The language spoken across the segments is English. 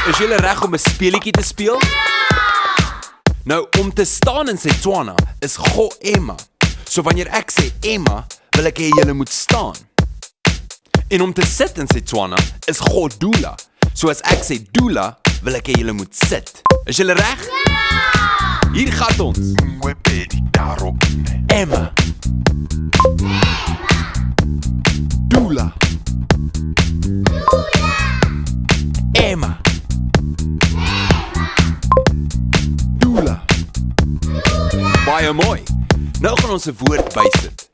Is julle reg om 'n speletjie te speel? Nou, om te staan in Setswana is go ema. So wanneer ek sê ema, wil ek hê julle moet staan. En om te sit in Setswana is go dula. So as ek sê dula, wil ek hê julle moet sit. Is julle reg? Ja! Hier gaan ons. Ema. Dula. Ema. Dula. Baie mooi. Nou gaan ons 'n woord bysit.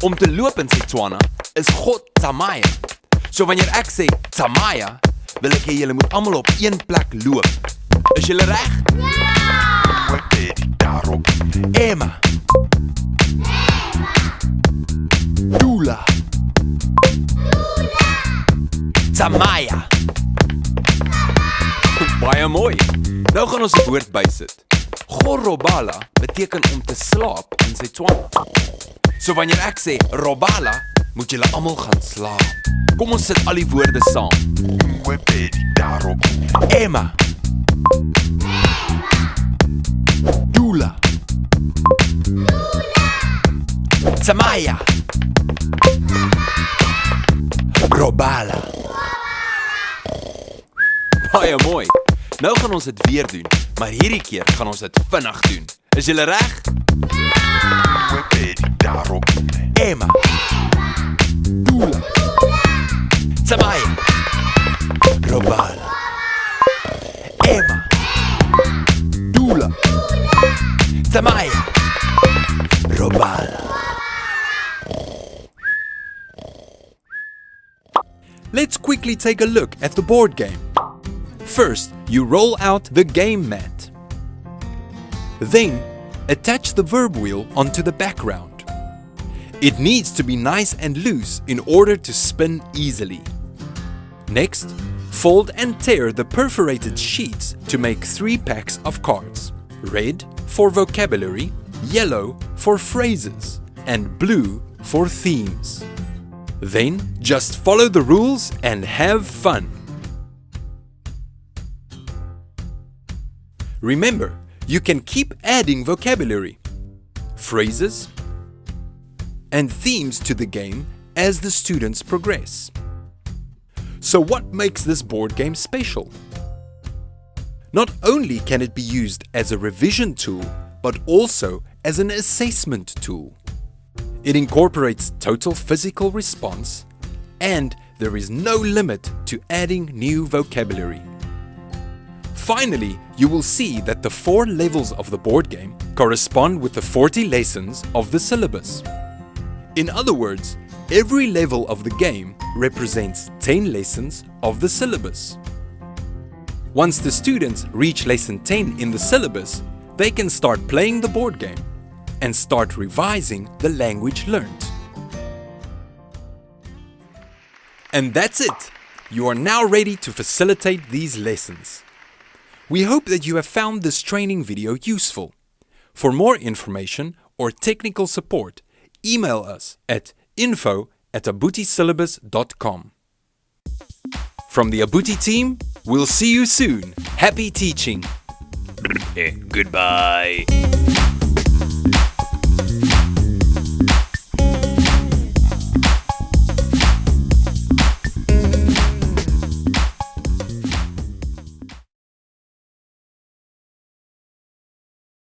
Om te loop in Setswana is go tsamaya. So wanneer ek sê tsamaya, wil ek hê julle moet almal op een plek loop. Is julle reg? Ja! Ema. Dula. Tsamaya. Baie mooi. Nou gaan ons 'n woord bysit. Gorobala beteken om te slaap in Setswana. So wanneer ek sê robala, moet julle almal gaan slaap. Kom ons sit al die woorde saam. Ema. Dula. Tsamaya. Robala. Baie mooi. Nou gaan ons dit weer doen, maar hierdie keer gaan ons dit vinnig doen. Is julle reg? Ja! Ema. Dula. Tsamaya. Robala. Ema. Dula. Tsamaya. Robala. Let's quickly take a look at the board game. First, you roll out the game mat. Then, attach the verb wheel onto the background. It needs to be nice and loose in order to spin easily. Next, fold and tear the perforated sheets to make 3 packs of cards. Red for vocabulary, yellow for phrases, and blue for themes. Then, just follow the rules and have fun. Remember, you can keep adding vocabulary, phrases, and themes to the game as the students progress. So what makes this board game special? Not only can it be used as a revision tool, but also as an assessment tool. It incorporates total physical response, and there is no limit to adding new vocabulary. Finally, you will see that the 4 levels of the board game correspond with the 40 lessons of the syllabus. In other words, every level of the game represents 10 lessons of the syllabus. Once the students reach lesson 10 in the syllabus, they can start playing the board game and start revising the language learned. And that's it! You are now ready to facilitate these lessons. We hope that you have found this training video useful. For more information or technical support, email us at info@abutisyllabus.com. From the Abuti team, we'll see you soon. Happy teaching! Goodbye!